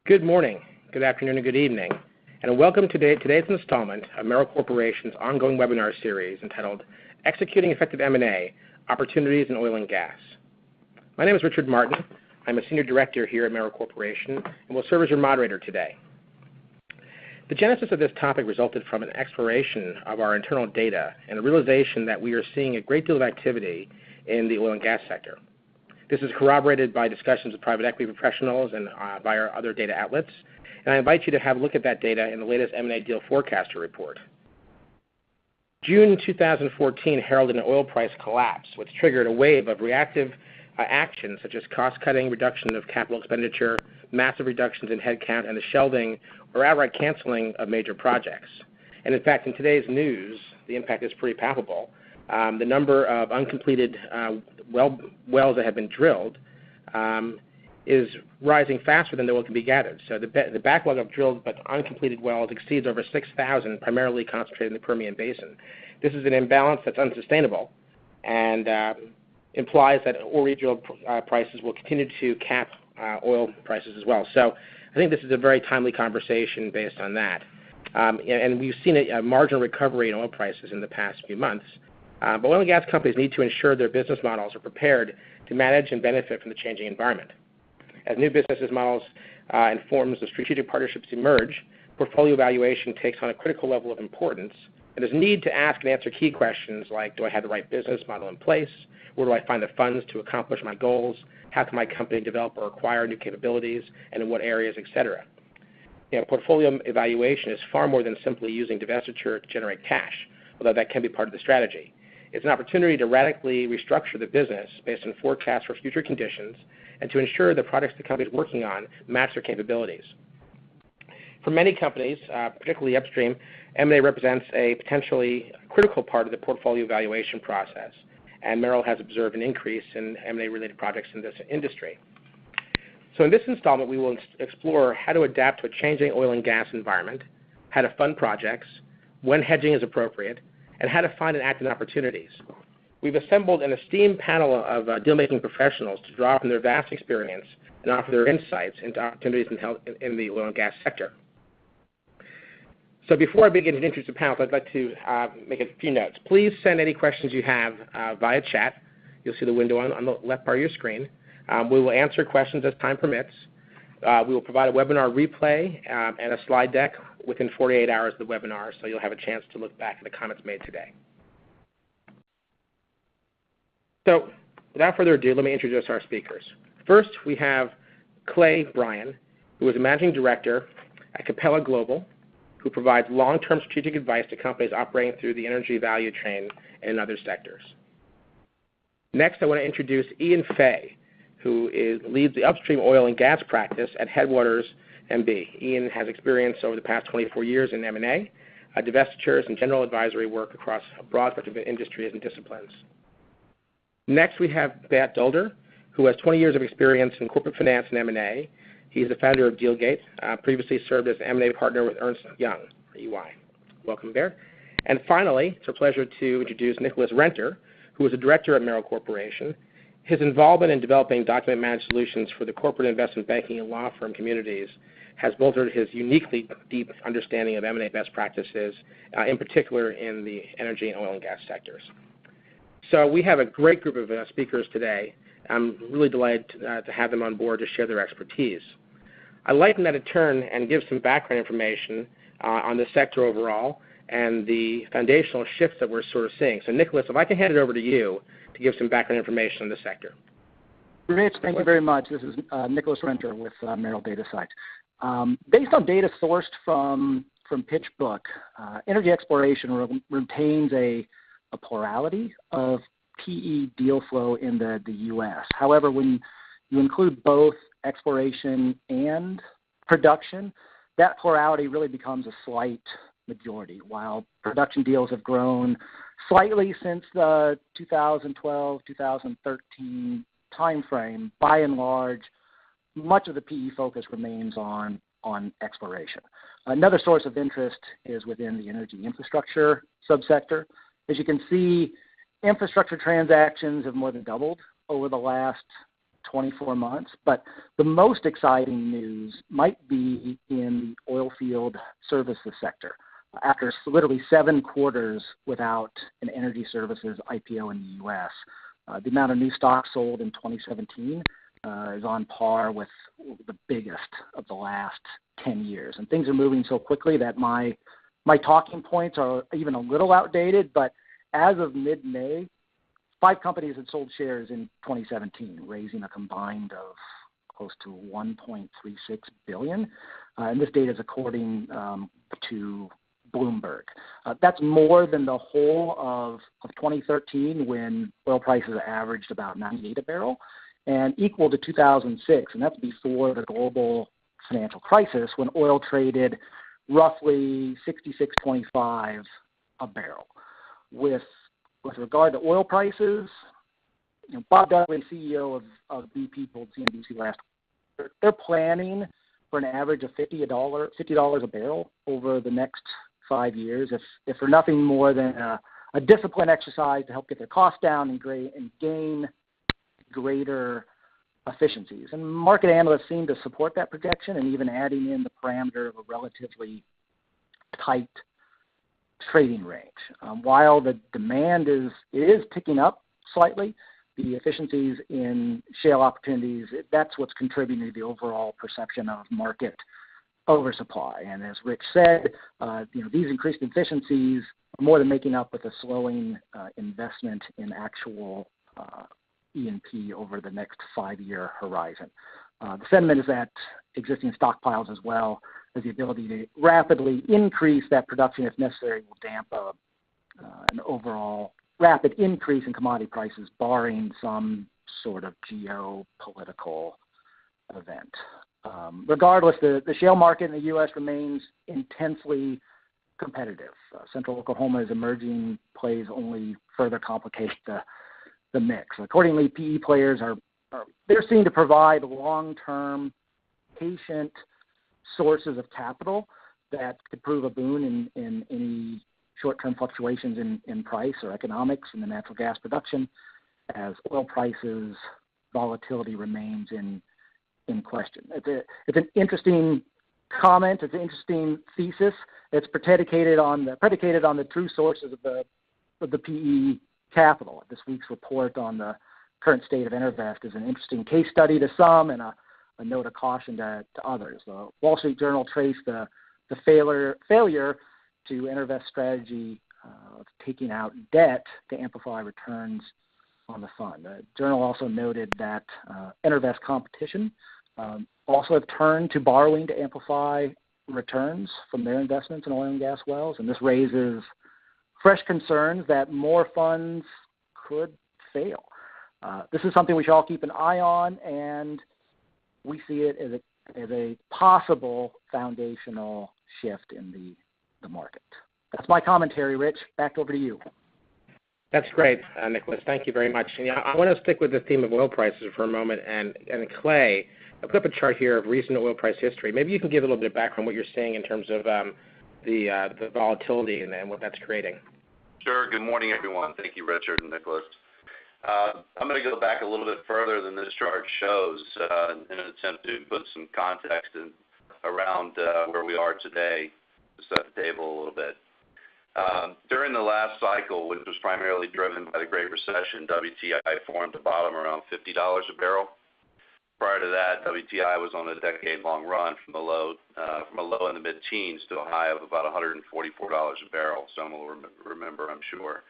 Good morning, good afternoon, and good evening, and welcome to today's installment of Merrill Corporation's ongoing webinar series entitled Executing Effective M&A, Opportunities in Oil and Gas. My name is Richard Martin. I'm a Senior Director here at Merrill Corporation and will serve as your moderator today. The genesis of this topic resulted from an exploration of our internal data and a realization that we are seeing a great deal of activity in the oil and gas sector. This is corroborated by discussions with private equity professionals and by our other data outlets, and I invite you to have a look at that data in the latest M&A Deal Forecaster report. June 2014 heralded an oil price collapse, which triggered a wave of reactive actions such as cost-cutting, reduction of capital expenditure, massive reductions in headcount, and the shelving or outright canceling of major projects. And in fact, in today's news, the impact is pretty palpable. The number of uncompleted wells that have been drilled is rising faster than the oil can be gathered. So the backlog of drilled but uncompleted wells exceeds over 6,000, primarily concentrated in the Permian Basin. This is an imbalance that's unsustainable and implies that already drilled prices will continue to cap oil prices as well. So I think this is a very timely conversation based on that. And we've seen a marginal recovery in oil prices in the past few months. But oil and gas companies need to ensure their business models are prepared to manage and benefit from the changing environment. As new business models and forms of strategic partnerships emerge, portfolio evaluation takes on a critical level of importance, and there's a need to ask and answer key questions like, do I have the right business model in place? Where do I find the funds to accomplish my goals? How can my company develop or acquire new capabilities, and in what areas, etc.? Portfolio evaluation is far more than simply using divestiture to generate cash, although that can be part of the strategy. It's an opportunity to radically restructure the business based on forecasts for future conditions and to ensure the products the company is working on match their capabilities. For many companies, particularly upstream, M&A represents a potentially critical part of the portfolio evaluation process, and Merrill has observed an increase in M&A-related projects in this industry. So in this installment, we will explore how to adapt to a changing oil and gas environment, how to fund projects, when hedging is appropriate, and how to find and act on opportunities. We've assembled an esteemed panel of deal-making professionals to draw from their vast experience and offer their insights into opportunities in the oil and gas sector. So before I begin to introduce the panel, I'd like to make a few notes. Please send any questions you have via chat. You'll see the window on the left part of your screen. We will answer questions as time permits. We will provide a webinar replay and a slide deck within 48 hours of the webinar, so you'll have a chance to look back at the comments made today. So without further ado, let me introduce our speakers. First, we have Clay Bryan, who is a managing director at Capella Global, who provides long-term strategic advice to companies operating through the energy value chain and in other sectors. Next, I want to introduce Ian Fay, who leads the upstream oil and gas practice at Headwaters MB. Ian has experience over the past 24 years in M&A, divestitures, and general advisory work across a broad spectrum of industries and disciplines. Next, we have Bat Dulder, who has 20 years of experience in corporate finance and M&A. He's the founder of Dealgate, previously served as an M&A partner with Ernst & Young, EY. Welcome, Baird. And finally, it's a pleasure to introduce Nicholas Renter, who is a director at Merrill Corporation. His involvement in developing document managed solutions for the corporate investment banking and law firm communities has bolstered his uniquely deep understanding of M&A best practices, in particular in the energy and oil and gas sectors. So we have a great group of speakers today. I'm really delighted to have them on board to share their expertise. I'd like them to turn and give some background information on the sector overall and the foundational shifts that we're sort of seeing. So Nicholas, if I can hand it over to you to give some background information on the sector. Rich, thank you very much. This is Nicholas Renter with Merrill Data Site. Based on data sourced from PitchBook, energy exploration retains a plurality of PE deal flow in the U.S. However, when you include both exploration and production, that plurality really becomes a slight majority. While production deals have grown slightly since the 2012-2013 timeframe, by and large, much of the PE focus remains on exploration. Another source of interest is within the energy infrastructure subsector. As you can see, infrastructure transactions have more than doubled over the last 24 months. But the most exciting news might be in the oil field services sector. After literally 7 quarters without an energy services IPO in the U.S., the amount of new stocks sold in 2017 is on par with the biggest of the last 10 years. And things are moving so quickly that my talking points are even a little outdated, but as of mid-May, 5 companies had sold shares in 2017, raising a combined of close to $1.36 billion. And this data is according to Bloomberg. That's more than the whole of 2013 when oil prices averaged about $98 a barrel, and equal to 2006, and that's before the global financial crisis when oil traded roughly $66.25 a barrel. With regard to oil prices, Bob Dudley, CEO of BP, told CNBC last week, they're planning for an average of $50 a barrel over the next 5 years, if for nothing more than a disciplined exercise to help get their costs down and gain greater efficiencies. And market analysts seem to support that projection, and even adding in the parameter of a relatively tight trading range. While the demand is ticking up slightly, the efficiencies in shale opportunities, that's what's contributing to the overall perception of market oversupply. And as Rich said, these increased efficiencies are more than making up with a slowing investment in actual E&P over the next 5-year horizon. The sentiment is that existing stockpiles, as well as the ability to rapidly increase that production if necessary, will dampen an overall rapid increase in commodity prices, barring some sort of geopolitical event. Regardless, the shale market in the U.S. remains intensely competitive. Central Oklahoma's emerging plays only further complicate the mix. Accordingly, PE players they're seen to provide long-term, patient sources of capital that could prove a boon in any short-term fluctuations in price or economics in the natural gas production, as oil prices volatility remains in question. It's an interesting comment. It's an interesting thesis. It's predicated on the true sources of the PE capital. This week's report on the current state of Intervest is an interesting case study to some and a note of caution to others. The Wall Street Journal traced the failure to Intervest strategy of taking out debt to amplify returns on the fund. The journal also noted that Intervest competition also have turned to borrowing to amplify returns from their investments in oil and gas wells, and this raises fresh concerns that more funds could fail. This is something we should all keep an eye on, and we see it as a possible foundational shift in the market. That's my commentary, Rich. Back over to you. That's great, Nicholas. Thank you very much. And, I want to stick with the theme of oil prices for a moment. And Clay, I put up a chart here of recent oil price history. Maybe you can give a little bit of background on what you're seeing in terms of the volatility and what that's creating. Sure. Good morning, everyone. Thank you, Richard and Nicholas. I'm going to go back a little bit further than this chart shows in an attempt to put some context around where we are today, to set the table a little bit. During the last cycle, which was primarily driven by the Great Recession, WTI formed a bottom around $50 a barrel. Prior to that, WTI was on a decade-long run from a low in the mid-teens to a high of about $144 a barrel. Some will remember, I'm sure.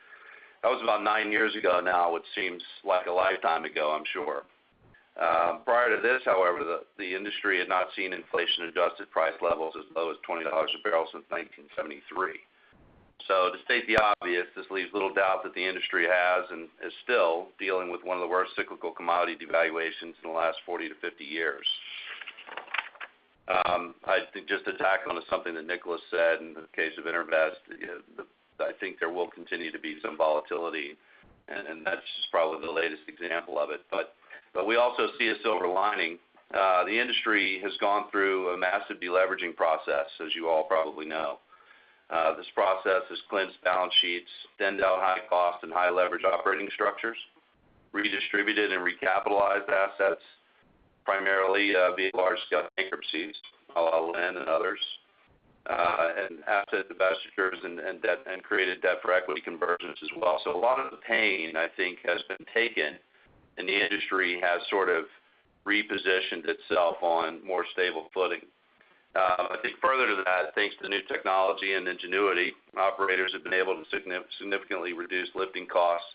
That was about 9 years ago now, which seems like a lifetime ago, I'm sure. Prior to this, however, the industry had not seen inflation-adjusted price levels as low as $20 a barrel since 1973. So to state the obvious, this leaves little doubt that the industry has and is still dealing with one of the worst cyclical commodity devaluations in the last 40 to 50 years. I think just to tack on to something that Nicholas said in the case of Intervest, I think there will continue to be some volatility, and that's just probably the latest example of it. But we also see a silver lining. The industry has gone through a massive deleveraging process, as you all probably know. This process has cleansed balance sheets, thinned out high cost and high leverage operating structures, redistributed and recapitalized assets, primarily via large-scale bankruptcies, a la Lynn and others, and asset divestitures and created debt for equity conversions as well. So a lot of the pain, I think, has been taken, and the industry has sort of repositioned itself on more stable footing. I think further to that, thanks to new technology and ingenuity, operators have been able to significantly reduce lifting costs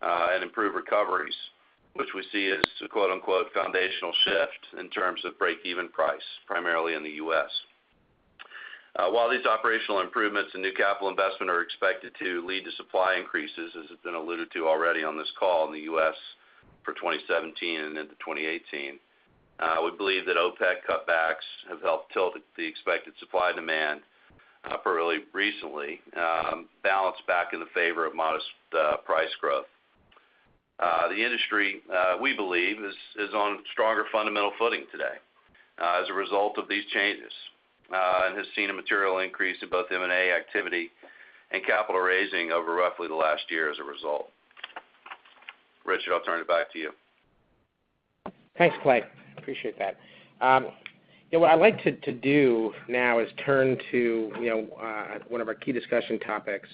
and improve recoveries, which we see as a quote-unquote foundational shift in terms of break-even price, primarily in the U.S. While these operational improvements and new capital investment are expected to lead to supply increases, as has been alluded to already on this call in the U.S. for 2017 and into 2018, we believe that OPEC cutbacks have helped tilt the expected supply-demand really recently, balance back in the favor of modest price growth. The industry, we believe, is on stronger fundamental footing today as a result of these changes, and has seen a material increase in both M&A activity and capital raising over roughly the last year as a result. Richard, I'll turn it back to you. Thanks, Clay. Appreciate that. What I'd like to do now is turn to one of our key discussion topics.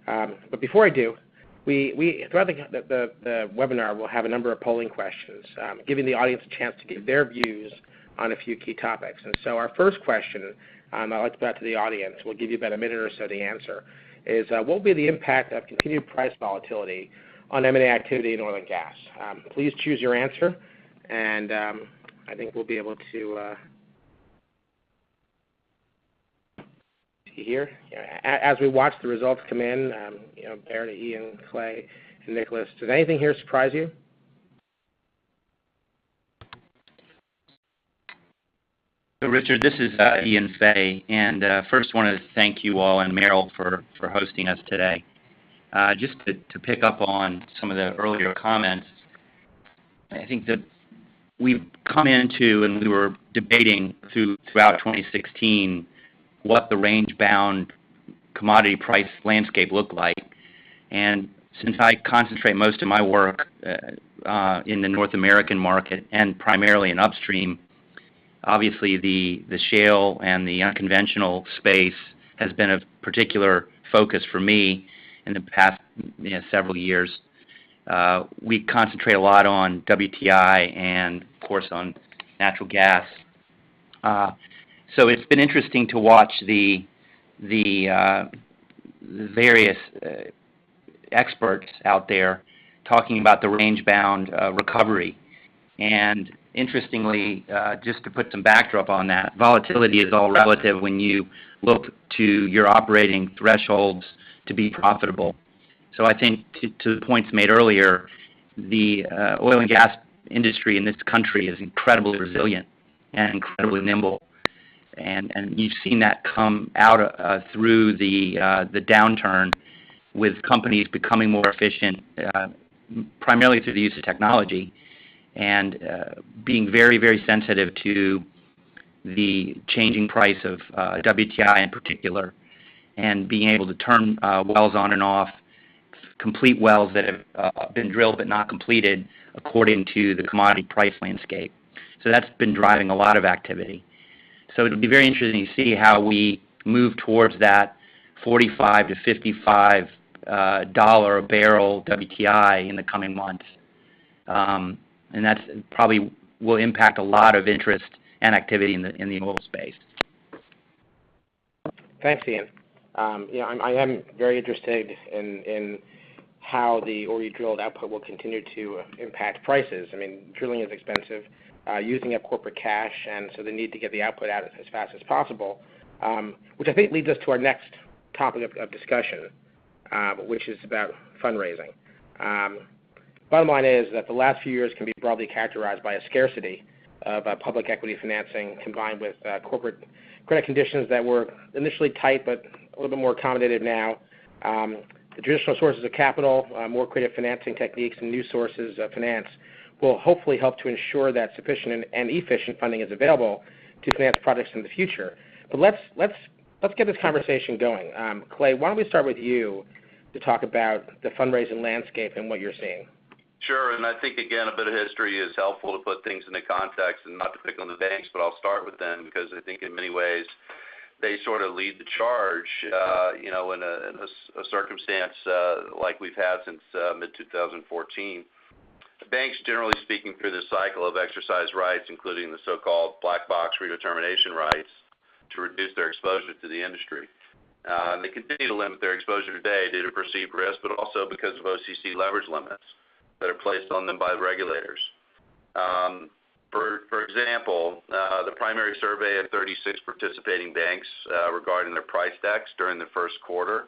But before I do, we throughout the webinar we'll have a number of polling questions, giving the audience a chance to give their views on a few key topics. And so our first question I'd like to put out to the audience, we'll give you about a minute or so to answer, is what will be the impact of continued price volatility on M&A activity in oil and gas? Please choose your answer, and I think we'll be able to see here. As we watch the results come in, Barrett, Ian, Clay, and Nicholas, does anything here surprise you? So, Richard, this is Ian Fay, and first want to thank you all and Merrill for hosting us today. Just to pick up on some of the earlier comments, I think that we've come into and we were debating throughout 2016 what the range-bound commodity price landscape looked like. And since I concentrate most of my work in the North American market and primarily in upstream, obviously the shale and the unconventional space has been a particular focus for me in the past several years. We concentrate a lot on WTI and, of course, on natural gas. So it's been interesting to watch the various experts out there talking about the range-bound recovery. And interestingly, just to put some backdrop on that, volatility is all relative when you look to your operating thresholds to be profitable. So I think to the points made earlier, the oil and gas industry in this country is incredibly resilient and incredibly nimble. And you've seen that come out through the downturn with companies becoming more efficient, primarily through the use of technology, and being very, very sensitive to the changing price of WTI in particular, and being able to turn wells on and off, complete wells that have been drilled but not completed according to the commodity price landscape. So that's been driving a lot of activity. So it'll be very interesting to see how we move towards that $45 to $55 a barrel WTI in the coming months. And that's probably will impact a lot of interest and activity in the oil space. Thanks, Ian. I am very interested in how the already drilled output will continue to impact prices. I mean, drilling is expensive, using up corporate cash, and so the need to get the output out as fast as possible, which I think leads us to our next topic of discussion, which is about fundraising. Bottom line is that the last few years can be broadly characterized by a scarcity of public equity financing combined with corporate credit conditions that were initially tight but a little bit more accommodative now. The traditional sources of capital, more creative financing techniques, and new sources of finance will hopefully help to ensure that sufficient and efficient funding is available to finance projects in the future. But let's get this conversation going. Clay, why don't we start with you to talk about the fundraising landscape and what you're seeing? Sure, and I think, again, a bit of history is helpful to put things into context and not to pick on the banks, but I'll start with them because I think in many ways they sort of lead the charge, in a circumstance like we've had since mid-2014. Banks, generally speaking, through this cycle have exercised rights, including the so-called black box redetermination rights, to reduce their exposure to the industry. They continue to limit their exposure today due to perceived risk, but also because of OCC leverage limits that are placed on them by the regulators. For example, the primary survey of 36 participating banks regarding their price decks during the first quarter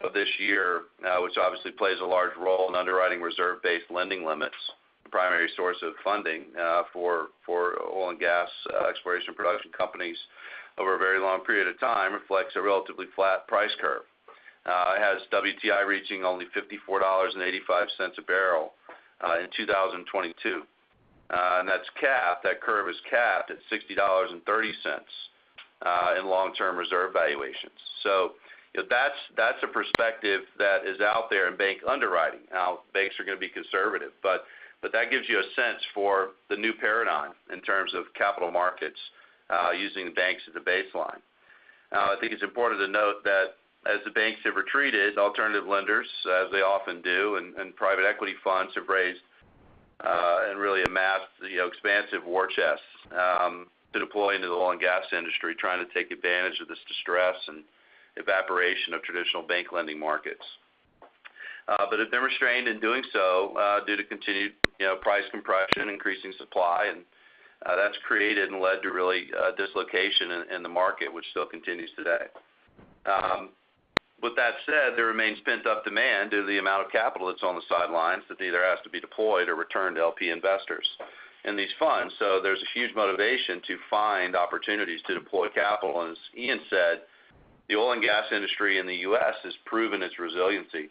of this year, which obviously plays a large role in underwriting reserve-based lending limits, the primary source of funding for oil and gas exploration and production companies over a very long period of time, reflects a relatively flat price curve. It has WTI reaching only $54.85 a barrel in 2022. And that's capped, that curve is capped at $60.30 in long-term reserve valuations. So that's a perspective that is out there in bank underwriting. Now, banks are going to be conservative, but that gives you a sense for the new paradigm in terms of capital markets using the banks as a baseline. I think it's important to note that as the banks have retreated, alternative lenders, as they often do, and private equity funds have raised and really amassed expansive war chests to deploy into the oil and gas industry, trying to take advantage of this distress and evaporation of traditional bank lending markets. But have been restrained in doing so due to continued price compression, increasing supply, and that's created and led to really dislocation in the market, which still continues today. With that said, there remains pent-up demand due to the amount of capital that's on the sidelines that either has to be deployed or returned to LP investors in these funds. So there's a huge motivation to find opportunities to deploy capital. And as Ian said, the oil and gas industry in the U.S. has proven its resiliency.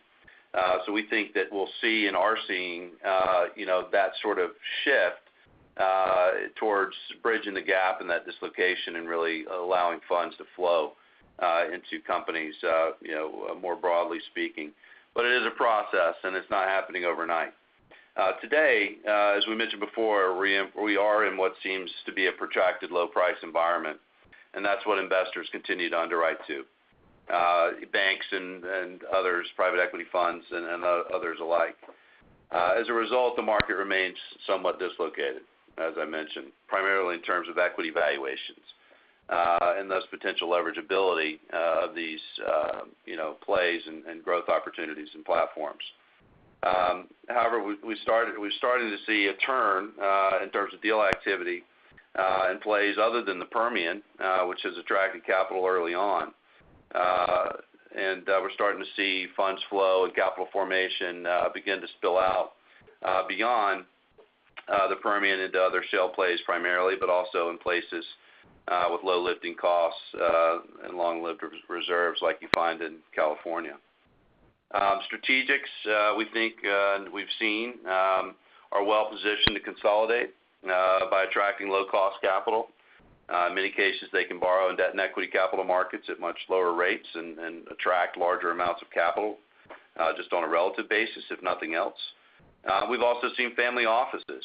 So we think that we'll see and are seeing, that sort of shift towards bridging the gap in that dislocation and really allowing funds to flow into companies, more broadly speaking. But it is a process, and it's not happening overnight. Today, as we mentioned before, we are in what seems to be a protracted low-price environment, and that's what investors continue to underwrite to. Banks and others, private equity funds and others alike. As a result, the market remains somewhat dislocated, as I mentioned, primarily in terms of equity valuations. And thus potential leverageability of these, plays and growth opportunities and platforms. However, we're starting to see a turn in terms of deal activity in plays other than the Permian, which has attracted capital early on. And we're starting to see funds flow and capital formation begin to spill out beyond the Permian into other shale plays primarily, but also in places with low lifting costs and long-lived reserves like you find in California. Strategics, we think, we've seen, are well positioned to consolidate by attracting low-cost capital. In many cases, they can borrow in debt and equity capital markets at much lower rates and attract larger amounts of capital just on a relative basis, if nothing else. We've also seen family offices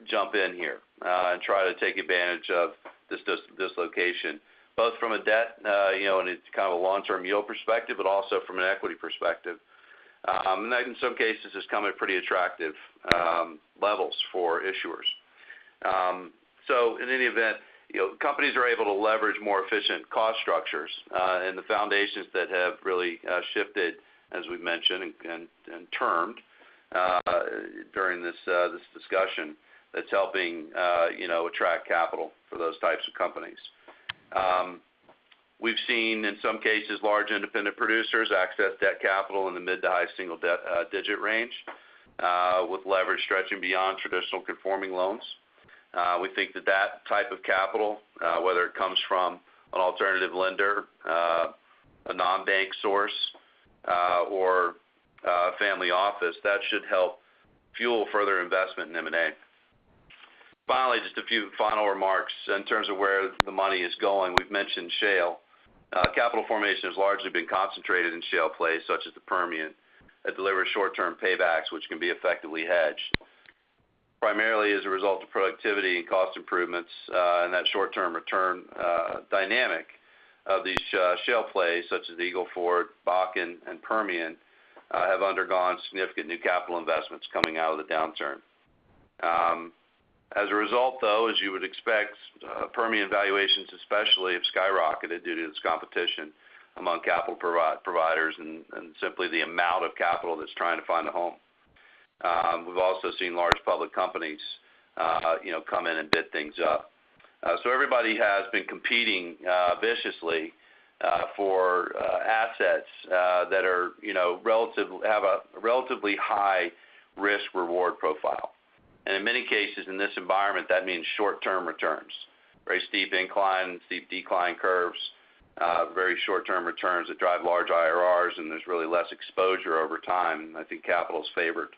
jump in here and try to take advantage of this dislocation, both from a debt, and it's kind of a long-term yield perspective, but also from an equity perspective. And that in some cases has come at pretty attractive levels for issuers. So in any event, companies are able to leverage more efficient cost structures and the foundations that have really shifted, as we've mentioned, and termed during this discussion, that's helping attract capital for those types of companies. We've seen in some cases large independent producers access debt capital in the mid to high single digit range with leverage stretching beyond traditional conforming loans. We think that type of capital, whether it comes from an alternative lender, a non-bank source, or a family office, that should help fuel further investment in M&A. Finally, just a few final remarks in terms of where the money is going. We've mentioned shale. Capital formation has largely been concentrated in shale plays such as the Permian. that delivers short-term paybacks, which can be effectively hedged, primarily as a result of productivity and cost improvements and that short-term return dynamic of these shale plays, such as the Eagle Ford, Bakken, and Permian, have undergone significant new capital investments coming out of the downturn. As a result, though, as you would expect, Permian valuations especially have skyrocketed due to this competition among capital providers and simply the amount of capital that's trying to find a home. We've also seen large public companies, come in and bid things up. So everybody has been competing viciously for assets that are, have a relatively high risk-reward profile. And in many cases in this environment, that means short-term returns, very steep incline, steep decline curves, very short-term returns that drive large IRRs, and there's really less exposure over time. I think capital's favored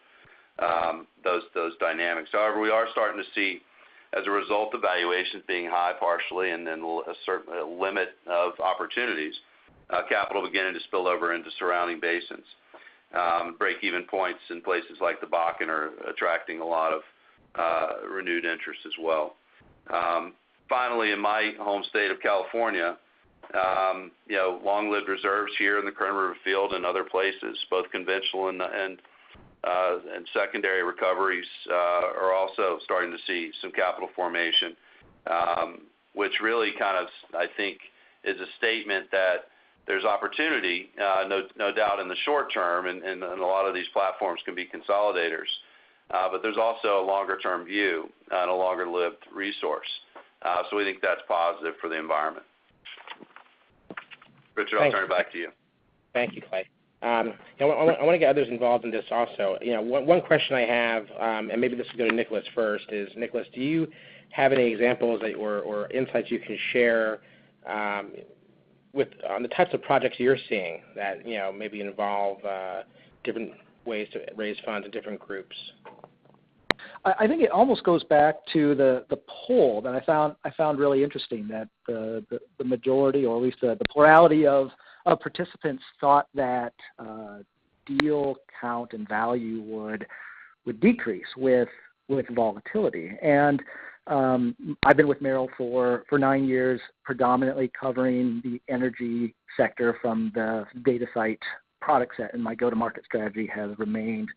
those dynamics. However, we are starting to see, as a result of valuations being high partially and then a certain limit of opportunities, capital beginning to spill over into surrounding basins. Break-even points in places like the Bakken are attracting a lot of renewed interest as well. Finally, in my home state of California, long-lived reserves here in the Kern River Field and other places, both conventional and secondary recoveries, are also starting to see some capital formation, which really kind of, I think, is a statement that there's opportunity, no doubt in the short term, and a lot of these platforms can be consolidators. But there's also a longer-term view and a longer-lived resource. So we think that's positive for the environment. Richard, I'll turn it back to you. Thank you, Clay. I want to get others involved in this also. One question I have, and maybe this will go to Nicholas first, is, Nicholas, do you have any examples or insights you can share on the types of projects you're seeing that maybe involve different ways to raise funds in different groups? I think it almost goes back to the poll that I found really interesting, that the majority, or at least the plurality of participants, thought that deal count and value would decrease with volatility. And I've been with Merrill for 9 years, predominantly covering the energy sector from the data site product set, and my go-to-market strategy has remained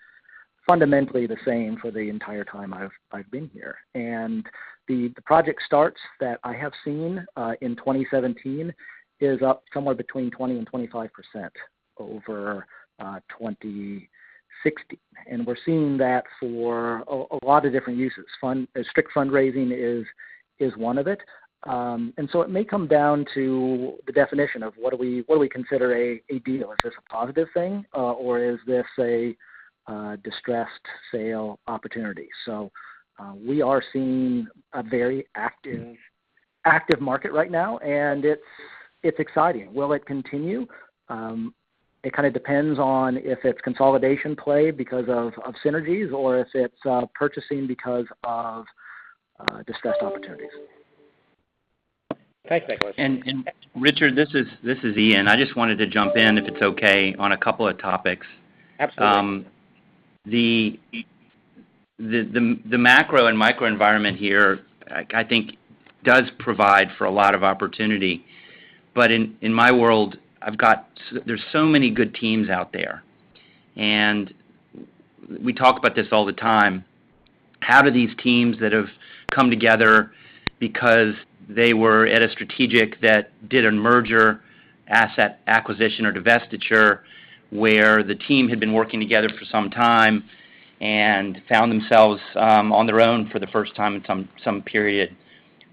fundamentally the same for the entire time I've been here. And the project starts that I have seen in 2017 is up somewhere between 20 and 25% over 2016. And we're seeing that for a lot of different uses. Strict fundraising is one of it. And so it may come down to the definition of what do we consider a deal. Is this a positive thing, or is this a distressed sale opportunity? So we are seeing a very active market right now, and it's exciting. Will it continue? It kind of depends on if it's consolidation play because of synergies, or if it's purchasing because of distressed opportunities. Thanks, Nicholas. And Richard, this is Ian. I just wanted to jump in, if it's okay, on a couple of topics. Absolutely. The macro and micro environment here, I think, does provide for a lot of opportunity. But in my world, there's so many good teams out there. And we talk about this all the time. How do these teams that have come together because they were at a strategic that did a merger, asset acquisition, or divestiture, where the team had been working together for some time and found themselves on their own for the first time in some period.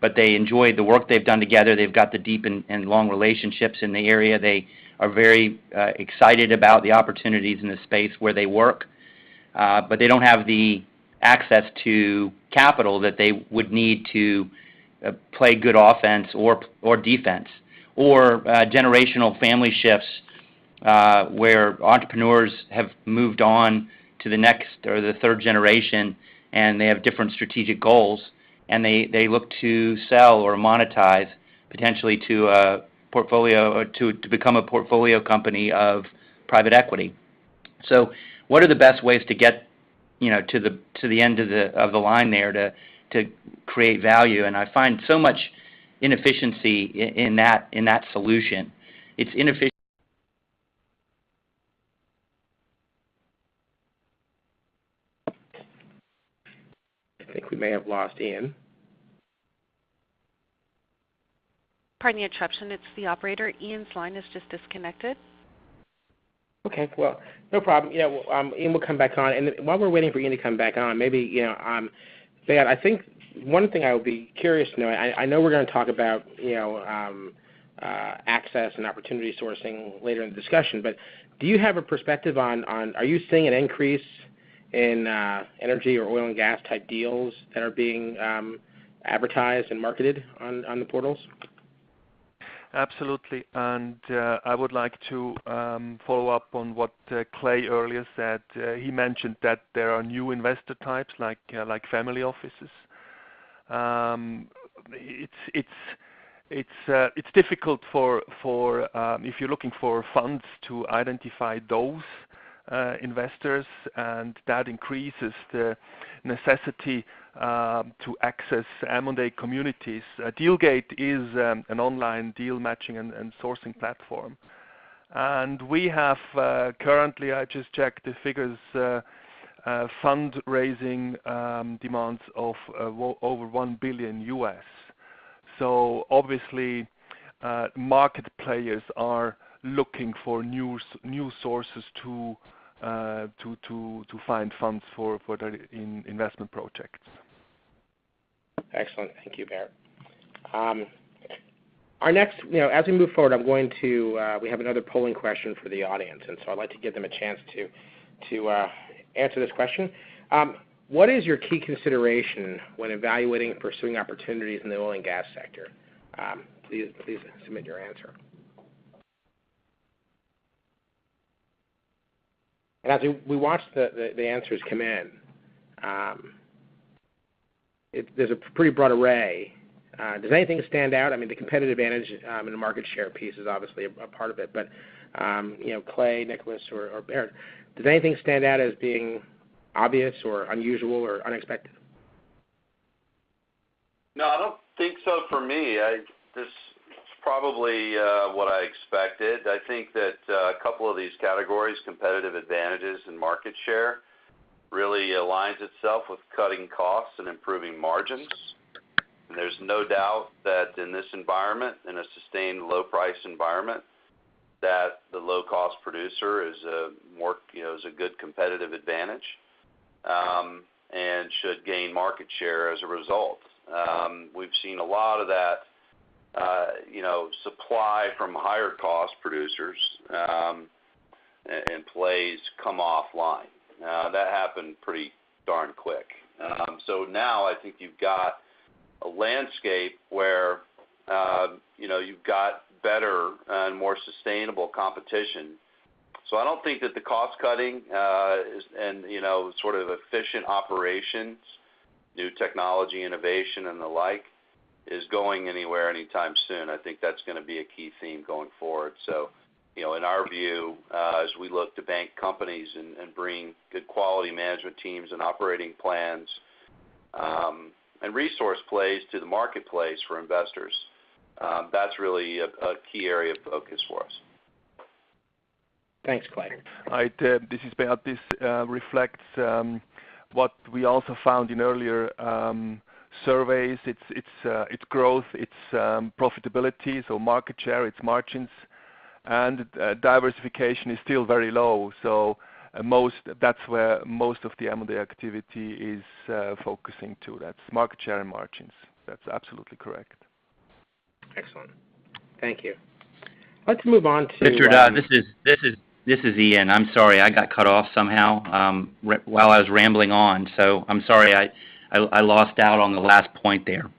But they enjoyed the work they've done together. They've got the deep and long relationships in the area. They are very excited about the opportunities in the space where they work, but they don't have the access to capital that they would need to play good offense or defense, or generational family shifts where entrepreneurs have moved on to the next or the third generation, and they have different strategic goals, and they look to sell or monetize potentially to a portfolio, or to become a portfolio company of private equity. So what are the best ways to get to the end of the line there to create value? And I find so much inefficiency in that solution. It's inefficient. I think we may have lost Ian. Pardon the interruption. It's the operator. Ian's line is just disconnected. Okay, well, no problem. Ian will come back on, and while we're waiting for Ian to come back on, maybe Thad, I think one thing I would be curious to know. I know we're going to talk about access and opportunity sourcing later in the discussion, but do you have a perspective on are you seeing an increase in energy or oil and gas type deals that are being advertised and marketed on the portals? Absolutely, and I would like to follow up on what Clay earlier said. He mentioned that there are new investor types like family offices. It's difficult for if you're looking for funds to identify those investors, and that increases the necessity to access M&A communities. Dealgate is an online deal matching and sourcing platform. And we have currently, I just checked the figures, fundraising demands of over $1 billion US. So obviously market players are looking for new sources to find funds for their investment projects. Excellent, thank you, Barrett. Our next, as we move forward, I'm going to we have another polling question for the audience, and so I'd like to give them a chance to answer this question. What is your key consideration when evaluating and pursuing opportunities in the oil and gas sector? Please submit your answer. And as we watch the answers come in, there's a pretty broad array. Does anything stand out? I mean, the competitive advantage in the market share piece is obviously a part of it, but Clay, Nicholas, or Barrett, does anything stand out as being obvious or unusual or unexpected? No, I don't think so for me. This is probably what I expected. I think that a couple of these categories, competitive advantages and market share, really aligns itself with cutting costs and improving margins. And there's no doubt that in this environment, in a sustained low price environment, that the low cost producer is a good competitive advantage, and should gain market share as a result. We've seen a lot of that, supply from higher cost producers and plays come offline. That happened pretty darn quick. So now I think you've got a landscape where you've got better and more sustainable competition. So I don't think that the cost cutting and sort of efficient operations, new technology innovation and the like is going anywhere anytime soon. I think that's going to be a key theme going forward. So in our view, as we look to bank companies and bring good quality management teams and operating plans and resource plays to the marketplace for investors, that's really a key area of focus for us. Thanks, Clay. This is Beat. This reflects what we also found in earlier surveys. It's growth, it's profitability, so market share, it's margins, and diversification is still very low. So that's where most of the M&A activity is focusing to. That's market share and margins. That's absolutely correct. Excellent. Thank you. Let's move on to Richard. This is Ian. I'm sorry, I got cut off somehow while I was rambling on. So I'm sorry, I lost out on the last point there.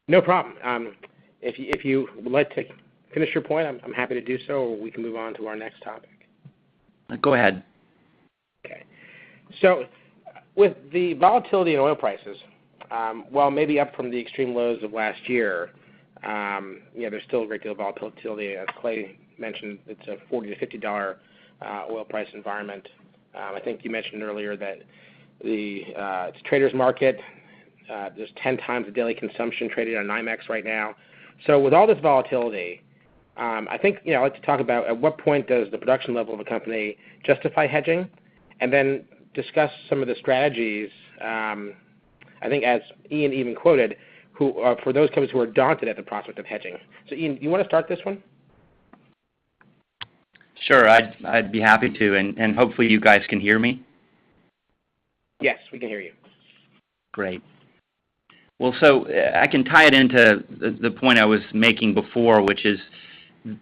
No problem. If you would like to finish your point, I'm happy to do so, or we can move on to our next topic. Go ahead. Okay. So with the volatility in oil prices, while maybe up from the extreme lows of last year, there's still a great deal of volatility. As Clay mentioned, it's a $40 to $50 oil price environment. I think you mentioned earlier that it's a trader's market. There's 10 times the daily consumption traded on NYMEX right now. So with all this volatility, I think I'd like to talk about at what point does the production level of a company justify hedging, and then discuss some of the strategies. I think as Ian even quoted, for those companies who are daunted at the prospect of hedging. So Ian, you want to start this one? Sure, I'd be happy to, and hopefully you guys can hear me. Yes, we can hear you. Great. Well, so I can tie it into the point I was making before, which is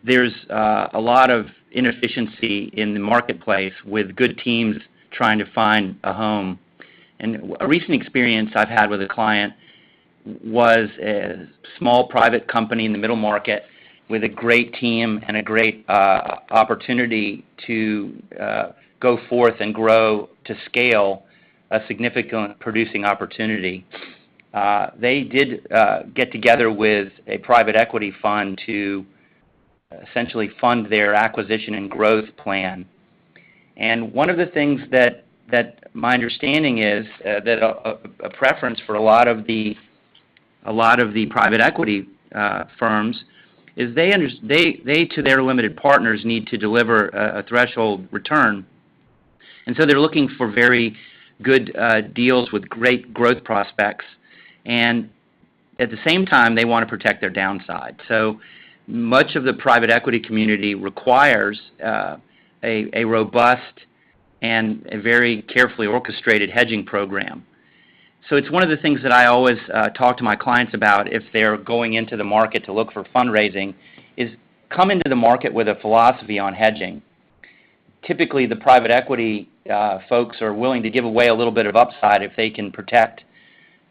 there's a lot of inefficiency in the marketplace with good teams trying to find a home. And a recent experience I've had with a client was a small private company in the middle market with a great team and a great opportunity to go forth and grow to scale a significant producing opportunity. They did get together with a private equity fund to essentially fund their acquisition and growth plan. And one of the things that my understanding is that a preference for a lot of the private equity firms is they to their limited partners need to deliver a threshold return, and so they're looking for very good deals with great growth prospects, and at the same time they want to protect their downside. So much of the private equity community requires a robust and a very carefully orchestrated hedging program. So it's one of the things that I always talk to my clients about if they're going into the market to look for fundraising is come into the market with a philosophy on hedging. Typically, the private equity folks are willing to give away a little bit of upside if they can protect,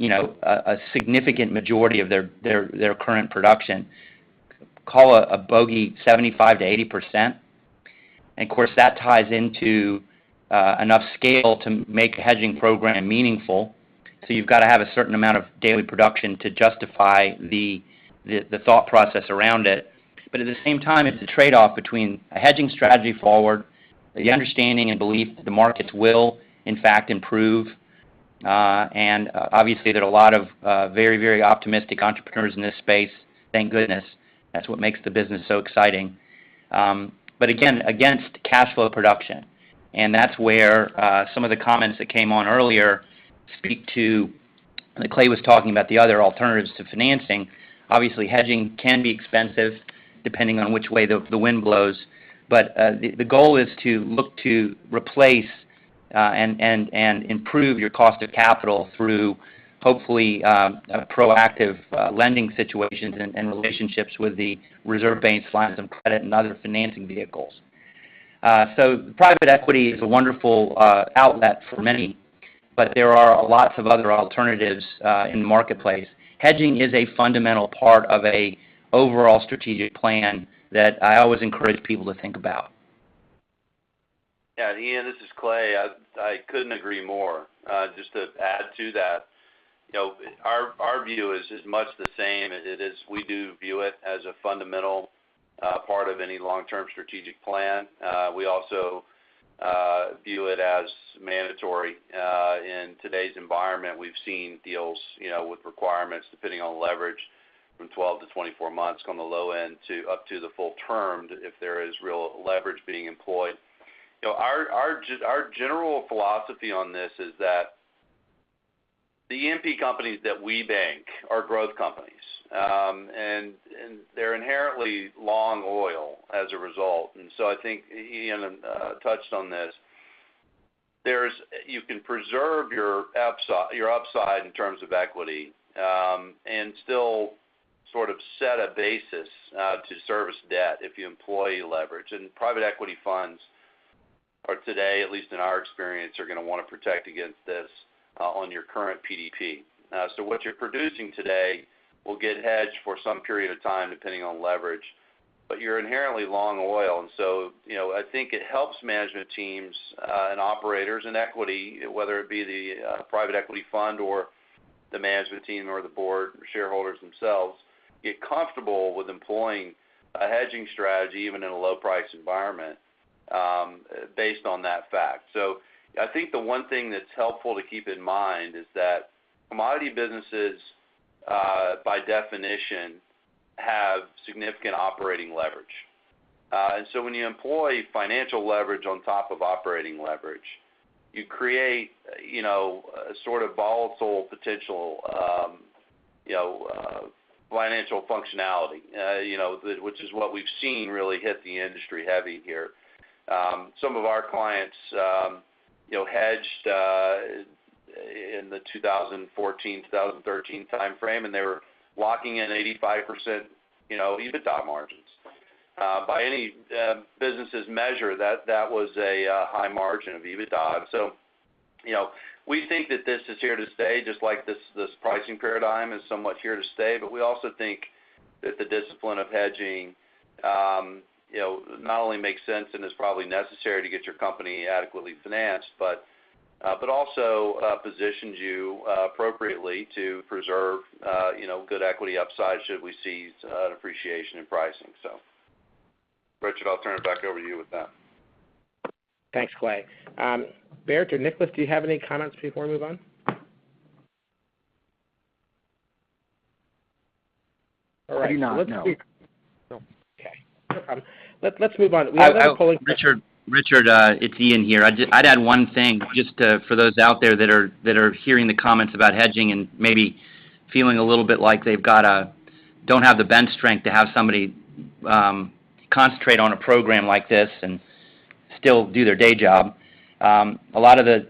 a significant majority of their current production. Call a bogey 75 to 80%. And of course, that ties into enough scale to make a hedging program meaningful. So you've got to have a certain amount of daily production to justify the thought process around it. But at the same time, it's a trade-off between a hedging strategy forward, the understanding and belief that the markets will, in fact, improve. And obviously, there are a lot of very, very optimistic entrepreneurs in this space. Thank goodness. That's what makes the business so exciting. But again, against cash flow production. And that's where some of the comments that came on earlier speak to, that Clay was talking about the other alternatives to financing. Obviously, hedging can be expensive depending on which way the wind blows. But the goal is to look to replace and improve your cost of capital through hopefully proactive lending situations and relationships with the reserve-based lines of credit and other financing vehicles. So private equity is a wonderful outlet for many, but there are lots of other alternatives in the marketplace. Hedging is a fundamental part of a overall strategic plan that I always encourage people to think about. Yeah, Ian, this is Clay. I couldn't agree more. Just to add to that, our view is much the same. We do view it as a fundamental part of any long-term strategic plan. We also view it as mandatory. In today's environment, we've seen deals, with requirements depending on leverage from 12 to 24 months on the low end to up to the full term if there is real leverage being employed. Our general philosophy on this is that the E&P companies that we bank are growth companies, and they're inherently long oil as a result. And so I think Ian touched on this. You can preserve your upside in terms of equity, and still sort of set a basis to service debt if you employ leverage. And private equity funds are today, at least in our experience, are going to want to protect against this on your current PDP. So what you're producing today will get hedged for some period of time depending on leverage, but you're inherently long oil. And so, I think it helps management teams and operators and equity, whether it be the private equity fund or the management team or the board or shareholders themselves, get comfortable with employing a hedging strategy even in a low price environment. based on that fact. So I think the one thing that's helpful to keep in mind is that commodity businesses, by definition, have significant operating leverage. And so when you employ financial leverage on top of operating leverage, you create, a sort of volatile potential, financial functionality, which is what we've seen really hit the industry heavy here. Some of our clients, hedged in the 2014, 2013 time frame, and they were locking in 85%, EBITDA margins. By any business's measure, that was a high margin of EBITDA. So, we think that this is here to stay, just like this pricing paradigm is somewhat here to stay. But we also think that the discipline of hedging, not only makes sense and is probably necessary to get your company adequately financed, but also positions you appropriately to preserve, good equity upside should we see an appreciation in pricing. So, Richard, I'll turn it back over to you with that. Thanks, Clay. Bert or Nicholas, do you have any comments before we move on? All right. I do not, no. Okay, no problem. Let's move on. We have another polling Richard, it's Ian here. I'd add one thing just for those out there that are hearing the comments about hedging and maybe feeling a little bit like don't have the bench strength to have somebody concentrate on a program like this and still do their day job. A lot of the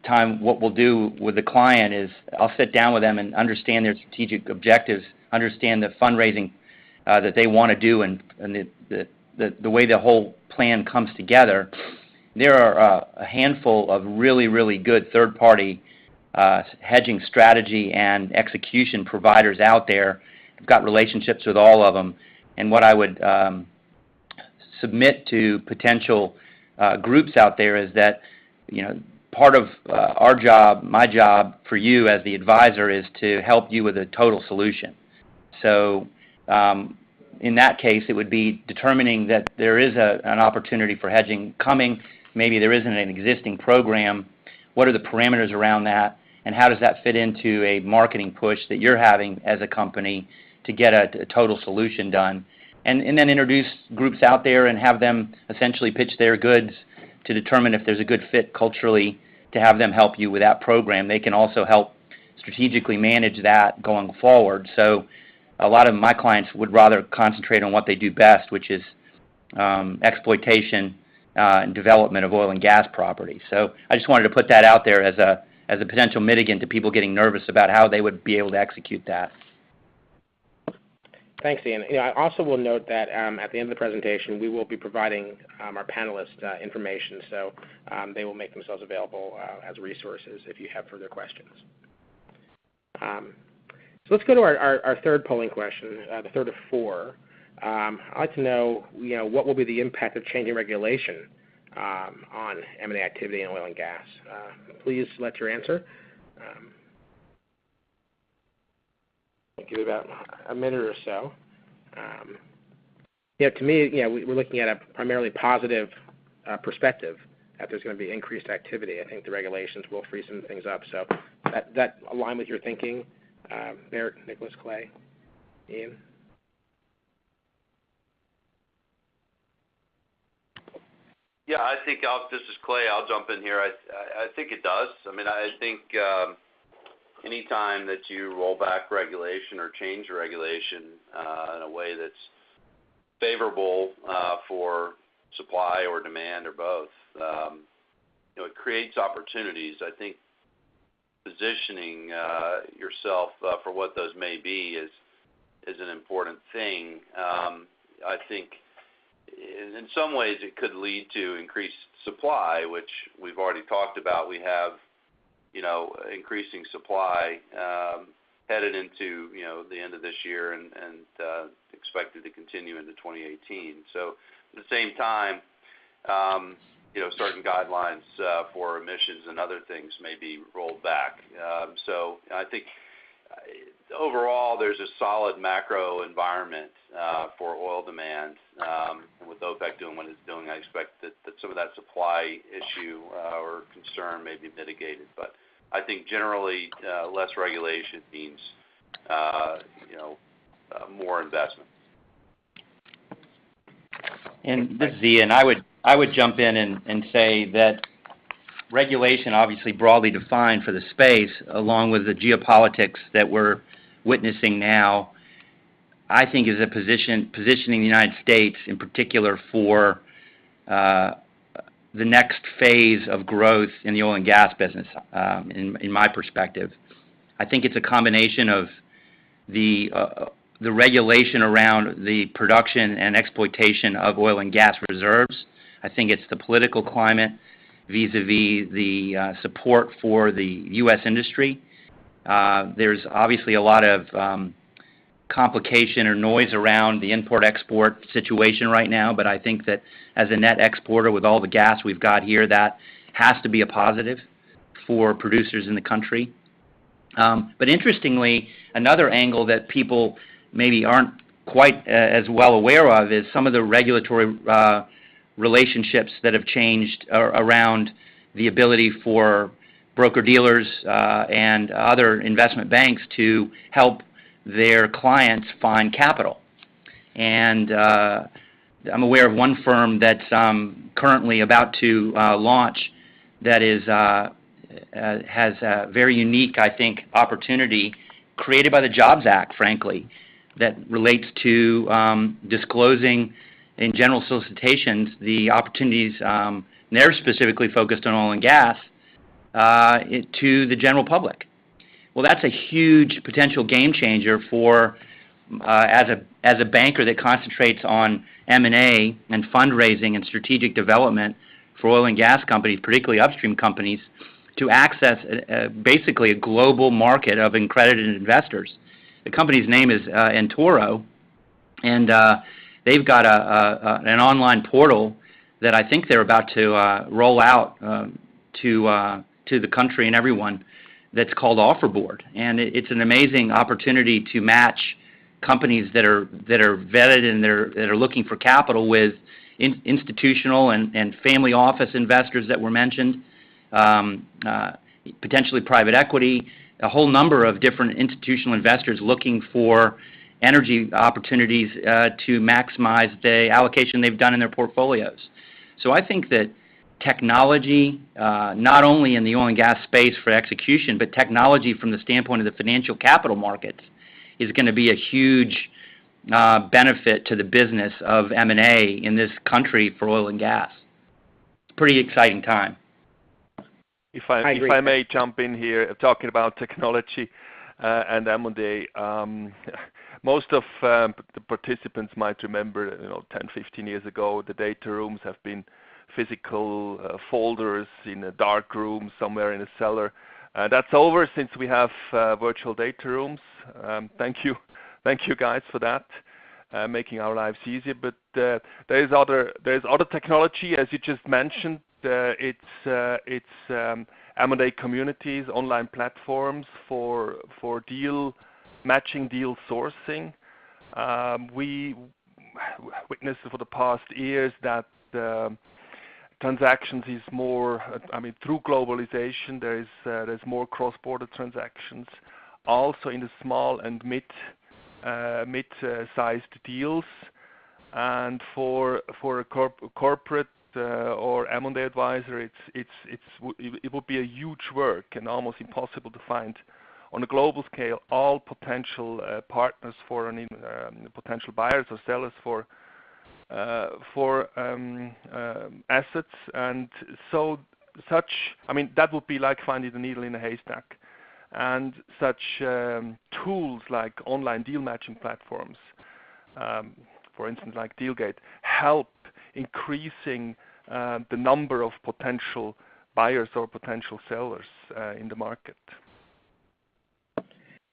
time what we'll do with the client is I'll sit down with them and understand their strategic objectives, understand the fundraising that they want to do and the way the whole plan comes together. There are a handful of really, really good third-party hedging strategy and execution providers out there. I've got relationships with all of them. And what I would submit to potential groups out there is that, part of our job, my job for you as the advisor is to help you with a total solution. So in that case, it would be determining that there is an opportunity for hedging coming. Maybe there isn't an existing program. What are the parameters around that? And how does that fit into a marketing push that you're having as a company to get a total solution done? And then introduce groups out there and have them essentially pitch their goods to determine if there's a good fit culturally to have them help you with that program. They can also help strategically manage that going forward. So a lot of my clients would rather concentrate on what they do best, which is exploitation and development of oil and gas properties. So I just wanted to put that out there as a potential mitigant to people getting nervous about how they would be able to execute that. Thanks, Ian. I also will note that at the end of the presentation, we will be providing our panelists information, so they will make themselves available as resources if you have further questions. So let's go to our third polling question, the third of four. I'd like to know, what will be the impact of changing regulation on M&A activity in oil and gas? Please select your answer. I'll give it about a minute or so. To me, we're looking at a primarily positive perspective that there's going to be increased activity. I think the regulations will free some things up. So that align with your thinking, Barrett, Nicholas, Clay, Ian? Yeah, I think this is Clay. I'll jump in here. I think it does. I mean, I think anytime that you roll back regulation or change regulation in a way that's favorable for supply or demand or both, it creates opportunities. I think positioning yourself for what those may be is an important thing. I think in some ways it could lead to increased supply, which we've already talked about. We have increasing supply headed into the end of this year and expected to continue into 2018. So at the same time, certain guidelines for emissions and other things may be rolled back. So I think overall, there's a solid macro environment for oil demand. With OPEC doing what it's doing, I expect that some of that supply issue or concern may be mitigated. But I think generally less regulation means more investment. And this is Ian. I would jump in and say that regulation, obviously broadly defined for the space, along with the geopolitics that we're witnessing now, I think is positioning the United States in particular for the next phase of growth in the oil and gas business, in my perspective. I think it's a combination of the regulation around the production and exploitation of oil and gas reserves. I think it's the political climate vis-a-vis the support for the U.S. industry. There's obviously a lot of complication or noise around the import-export situation right now, but I think that as a net exporter with all the gas we've got here, that has to be a positive for producers in the country. But interestingly, another angle that people maybe aren't quite as well aware of is some of the regulatory relationships that have changed around the ability for broker-dealers and other investment banks to help their clients find capital. And I'm aware of one firm that's currently about to launch that has a very unique, I think, opportunity created by the Jobs Act, frankly, that relates to disclosing in general solicitations the opportunities, they're specifically focused on oil and gas, to the general public. Well, that's a huge potential game changer for, as a banker that concentrates on M&A and fundraising and strategic development for oil and gas companies, particularly upstream companies, to access basically a global market of accredited investors. The company's name is eToro, and they've got an online portal that I think they're about to roll out to the country and everyone, that's called Offerboard, and it's an amazing opportunity to match companies that are vetted and that are looking for capital with institutional and family office investors that were mentioned, potentially private equity, a whole number of different institutional investors looking for energy opportunities to maximize the allocation they've done in their portfolios. So I think that technology, not only in the oil and gas space for execution, but technology from the standpoint of the financial capital markets, is going to be a huge benefit to the business of M&A in this country for oil and gas. It's a pretty exciting time. If I may jump in here, talking about technology and M&A, most of the participants might remember, 10, 15 years ago, the data rooms have been physical folders in a dark room somewhere in a cellar. That's over since we have virtual data rooms. Thank you guys for that, making our lives easier. But there's other technology, as you just mentioned. It's M&A communities, online platforms for deal matching, deal sourcing. We witnessed for the past years that transactions is more, through globalization, there's more cross-border transactions, also in the small and mid-sized deals, and for a corporate or M&A advisor, it would be a huge work and almost impossible to find on a global scale all potential partners for potential buyers or sellers for assets, and so that would be like finding the needle in a haystack. And such tools like online deal matching platforms, for instance, like Dealgate, help increasing the number of potential buyers or potential sellers in the market.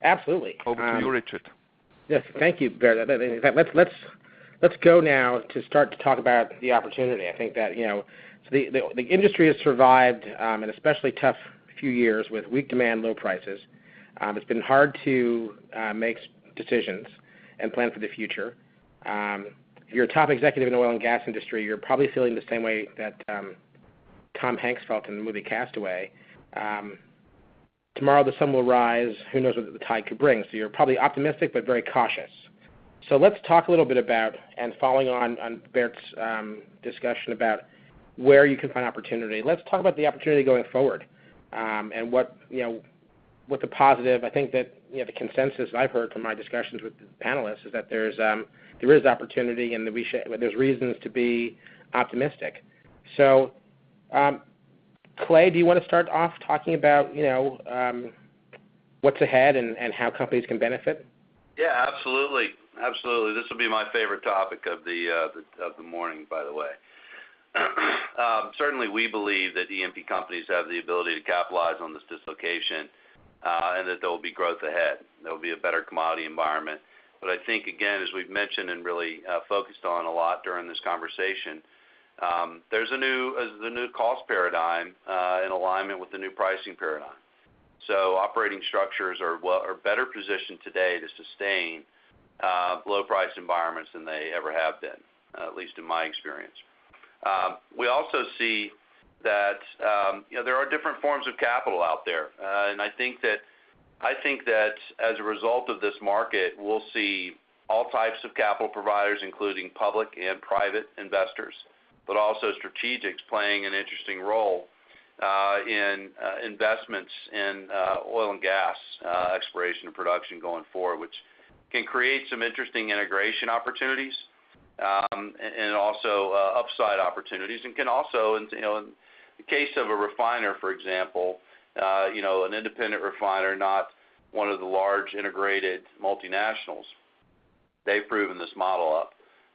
Absolutely. Over to you, Richard. Yes, thank you, Bear. Let's go now to start to talk about the opportunity. I think that so the industry has survived an especially tough few years with weak demand, low prices. It's been hard to make decisions and plan for the future. If you're a top executive in the oil and gas industry, you're probably feeling the same way that Tom Hanks felt in the movie Castaway. Tomorrow the sun will rise. Who knows what the tide could bring? So you're probably optimistic but very cautious. So let's talk a little bit about, and following on Bert's discussion about where you can find opportunity, let's talk about the opportunity going forward, and what the positive. I think that the consensus I've heard from my discussions with the panelists is that there is opportunity, and that there's reasons to be optimistic. So, Clay, do you want to start off talking about what's ahead and how companies can benefit? Yeah, absolutely. Absolutely. This will be my favorite topic of the morning, by the way. Certainly, we believe that E&P companies have the ability to capitalize on this dislocation, and that there will be growth ahead. There will be a better commodity environment. But I think, again, as we've mentioned and really focused on a lot during this conversation, there's a new cost paradigm in alignment with the new pricing paradigm. So operating structures are better positioned today to sustain low price environments than they ever have been, at least in my experience. We also see that there are different forms of capital out there, and I think that as a result of this market, we'll see all types of capital providers, including public and private investors, but also strategics playing an interesting role in investments in oil and gas exploration and production going forward, which can create some interesting integration opportunities and also upside opportunities, and can also, in the case of a refiner, for example, an independent refiner, not one of the large integrated multinationals. They've proven this model up.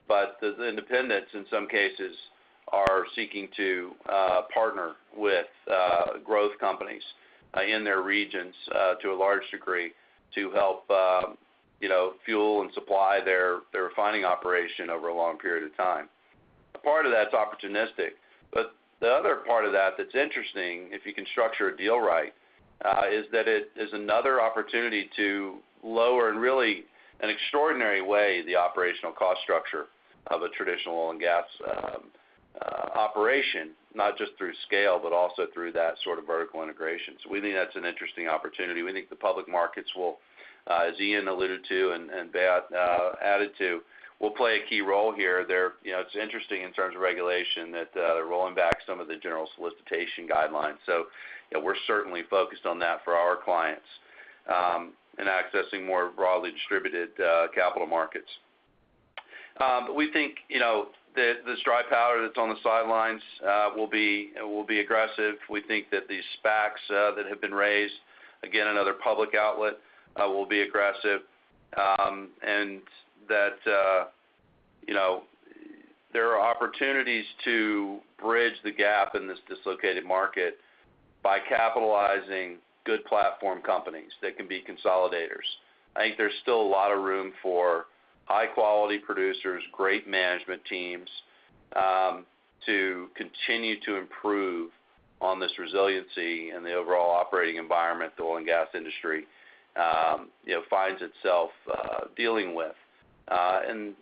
But the independents, in some cases, are seeking to partner with growth companies in their regions to a large degree to help fuel and supply their refining operation over a long period of time. A part of that's opportunistic, but the other part of that's interesting, if you can structure a deal right, is that it is another opportunity to lower, in really an extraordinary way, the operational cost structure of a traditional oil and gas operation, not just through scale, but also through that sort of vertical integration. So we think that's an interesting opportunity. We think the public markets will, as Ian alluded to and Beat added to, will play a key role here. It's interesting in terms of regulation that they're rolling back some of the general solicitation guidelines. So we're certainly focused on that for our clients and accessing more broadly distributed capital markets. But we think this dry powder that's on the sidelines will be aggressive. We think that these SPACs that have been raised, again, another public outlet, will be aggressive, and that there are opportunities to bridge the gap in this dislocated market by capitalizing good platform companies that can be consolidators. I think there's still a lot of room for high-quality producers, great management teams, to continue to improve on this resiliency and the overall operating environment the oil and gas industry finds itself dealing with. And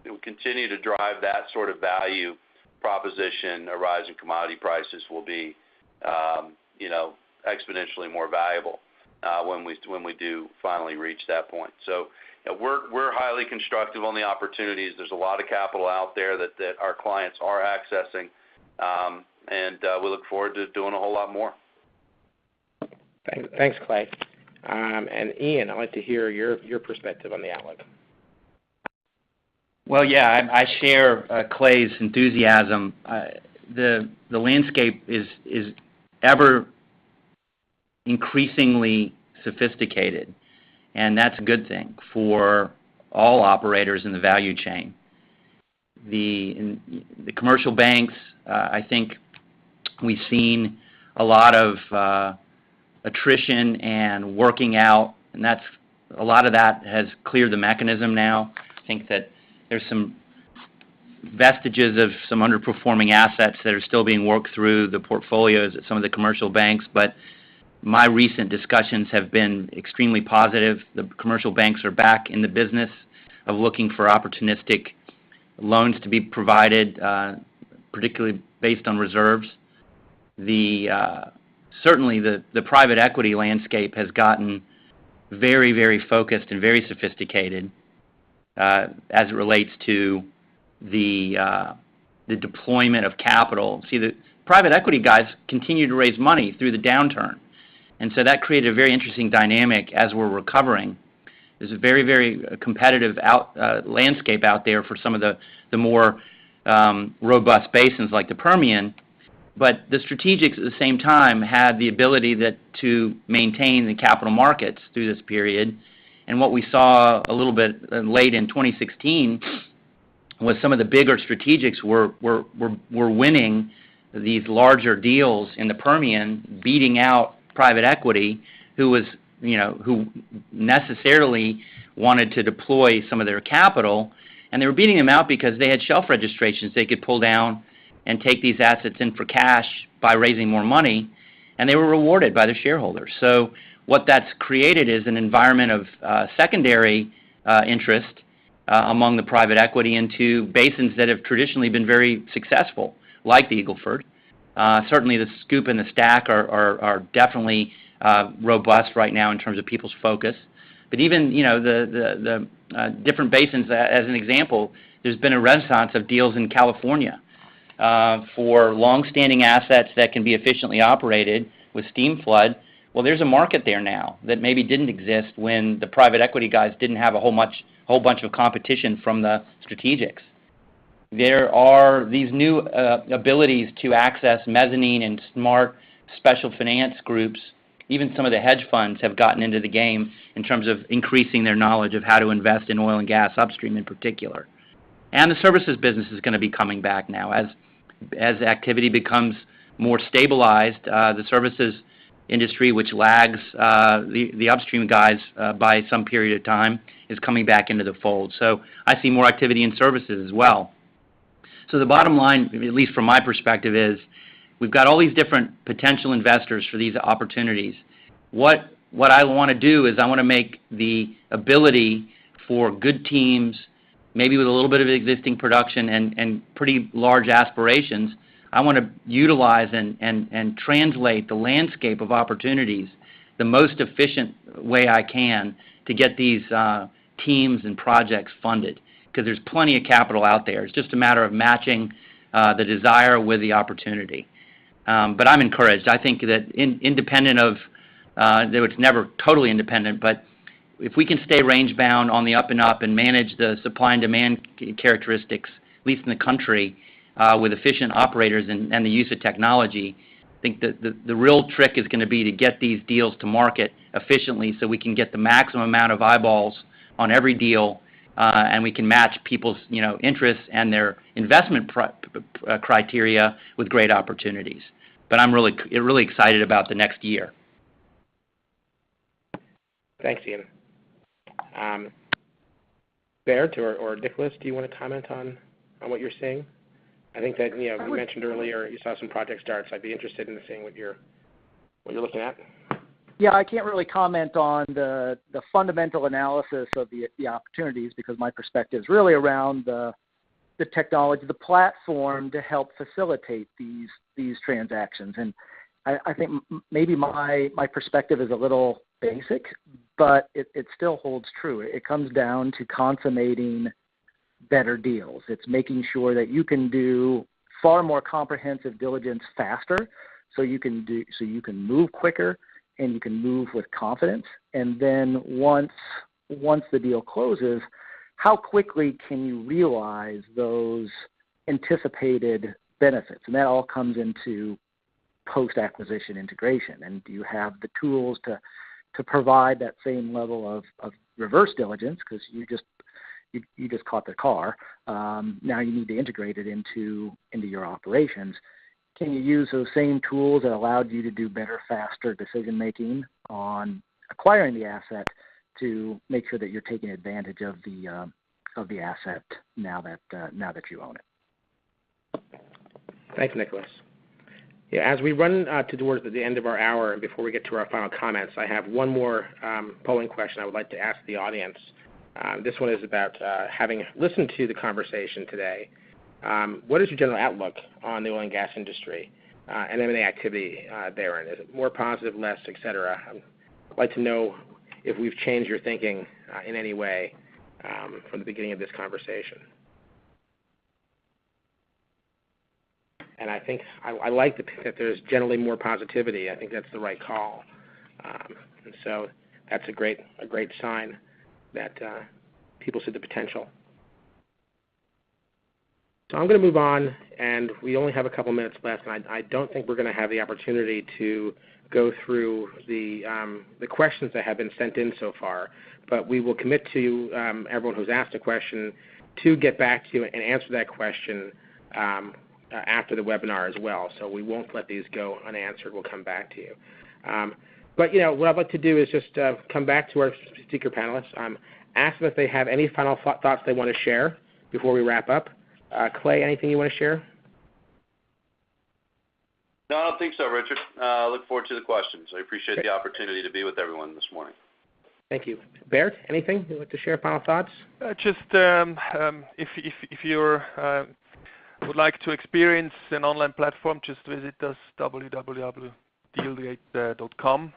it will continue to drive that sort of value proposition. A rise in commodity prices will be exponentially more valuable when we do finally reach that point. So we're highly constructive on the opportunities. There's a lot of capital out there that our clients are accessing, and we look forward to doing a whole lot more. Thanks, Clay. And Ian, I'd like to hear your perspective on the outlook. Well, yeah, I share Clay's enthusiasm. The landscape is ever increasingly sophisticated, and that's a good thing for all operators in the value chain. The commercial banks, I think we've seen a lot of attrition and working out, and a lot of that has cleared the mechanism now. I think that there's some vestiges of some underperforming assets that are still being worked through the portfolios at some of the commercial banks, but my recent discussions have been extremely positive. The commercial banks are back in the business of looking for opportunistic loans to be provided, particularly based on reserves. Certainly the private equity landscape has gotten very, very focused and very sophisticated as it relates to the deployment of capital. See, the private equity guys continue to raise money through the downturn, and so that created a very interesting dynamic as we're recovering. There's a very, very competitive landscape out there for some of the more robust basins like the Permian, but the strategics at the same time had the ability to maintain the capital markets through this period. And what we saw a little bit late in 2016 was some of the bigger strategics were winning these larger deals in the Permian, beating out private equity, who necessarily wanted to deploy some of their capital, and they were beating them out because they had shelf registrations they could pull down and take these assets in for cash by raising more money, and they were rewarded by their shareholders. So what that's created is an environment of secondary interest among the private equity into basins that have traditionally been very successful, like the Eagle Ford. Certainly the SCOOP and the STACK are definitely robust right now in terms of people's focus. But even the different basins, as an example, there's been a renaissance of deals in California for long-standing assets that can be efficiently operated with steam flood. Well, there's a market there now that maybe didn't exist when the private equity guys didn't have a whole bunch of competition from the strategics. There are these new abilities to access mezzanine and smart special finance groups. Even some of the hedge funds have gotten into the game in terms of increasing their knowledge of how to invest in oil and gas upstream in particular. And the services business is going to be coming back now. As activity becomes more stabilized, the services industry, which lags the upstream guys by some period of time, is coming back into the fold. So I see more activity in services as well. So the bottom line, at least from my perspective, is we've got all these different potential investors for these opportunities. What I want to do is I want to make the ability for good teams, maybe with a little bit of existing production and pretty large aspirations, I want to utilize and translate the landscape of opportunities the most efficient way I can to get these teams and projects funded, because there's plenty of capital out there. It's just a matter of matching the desire with the opportunity. But I'm encouraged. I think that independent of, though it's never totally independent, but if we can stay range-bound on the up and up and manage the supply and demand characteristics, at least in the country, with efficient operators and the use of technology, I think that the real trick is going to be to get these deals to market efficiently so we can get the maximum amount of eyeballs on every deal, and we can match people's interests and their investment criteria with great opportunities. But I'm really excited about the next year. Thanks, Ian. Bert or Nicholas, do you want to comment on what you're seeing? I think that you mentioned earlier you saw some project starts. I'd be interested in seeing what you're looking at. Yeah, I can't really comment on the fundamental analysis of the opportunities, because my perspective is really around the technology, the platform to help facilitate these transactions. And I think maybe my perspective is a little basic, but it still holds true. It comes down to consummating better deals. It's making sure that you can do far more comprehensive diligence faster, so you can move quicker and you can move with confidence. And then once the deal closes, how quickly can you realize those anticipated benefits? And that all comes into post-acquisition integration. And do you have the tools to provide that same level of reverse diligence, because you just caught the car. Now you need to integrate it into your operations. Can you use those same tools that allowed you to do better, faster decision making on acquiring the asset to make sure that you're taking advantage of the asset now that you own it? Thanks, Nicholas. Yeah, as we run towards the end of our hour and before we get to our final comments, I have one more polling question I would like to ask the audience. This one is about having listened to the conversation today. What is your general outlook on the oil and gas industry and M&A activity therein? Is it more positive, less, et cetera? I'd like to know if we've changed your thinking in any way from the beginning of this conversation. And I think I like that there's generally more positivity. I think that's the right call. And so that's a great sign that people see the potential. So I'm going to move on, and we only have a couple minutes left, and I don't think we're going to have the opportunity to go through the questions that have been sent in so far, but we will commit to everyone who's asked a question to get back to you and answer that question after the webinar as well. So we won't let these go unanswered. We'll come back to you. But what I'd like to do is just come back to our speaker panelists, ask them if they have any final thoughts they want to share before we wrap up. Clay, anything you want to share? No, I don't think so, Richard. I look forward to the questions. I appreciate the opportunity to be with everyone this morning. Thank you. Bert, anything you'd like to share, final thoughts? Just if you would like to experience an online platform, just visit us, www.dealgate.com.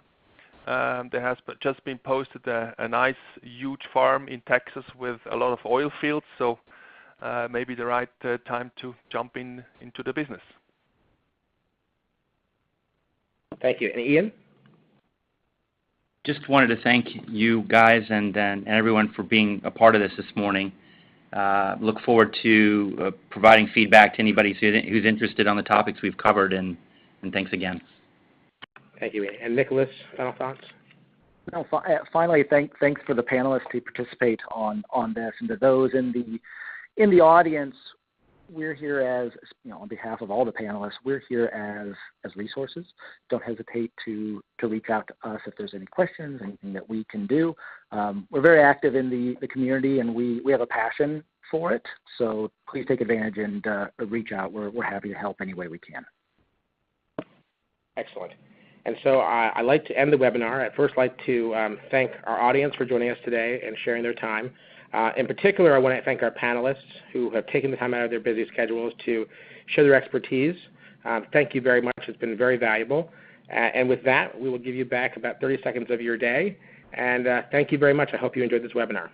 There has just been posted a nice, huge farm in Texas with a lot of oil fields, so maybe the right time to jump into the business. Thank you. And Ian? Just wanted to thank you guys and everyone for being a part of this morning. Look forward to providing feedback to anybody who's interested on the topics we've covered, and thanks again. Thank you, Ian. And Nicholas, final thoughts? No, finally, thanks for the panelists to participate on this, and to those in the audience. We're here as, on behalf of all the panelists, we're here as resources. Don't hesitate to reach out to us if there's any questions, anything that we can do. We're very active in the community, and we have a passion for it. So please take advantage and reach out. We're happy to help any way we can. Excellent. And so I'd like to end the webinar. I'd first like to thank our audience for joining us today and sharing their time. In particular, I want to thank our panelists who have taken the time out of their busy schedules to share their expertise. Thank you very much. It's been very valuable. And with that, we will give you back about 30 seconds of your day. And thank you very much. I hope you enjoyed this webinar.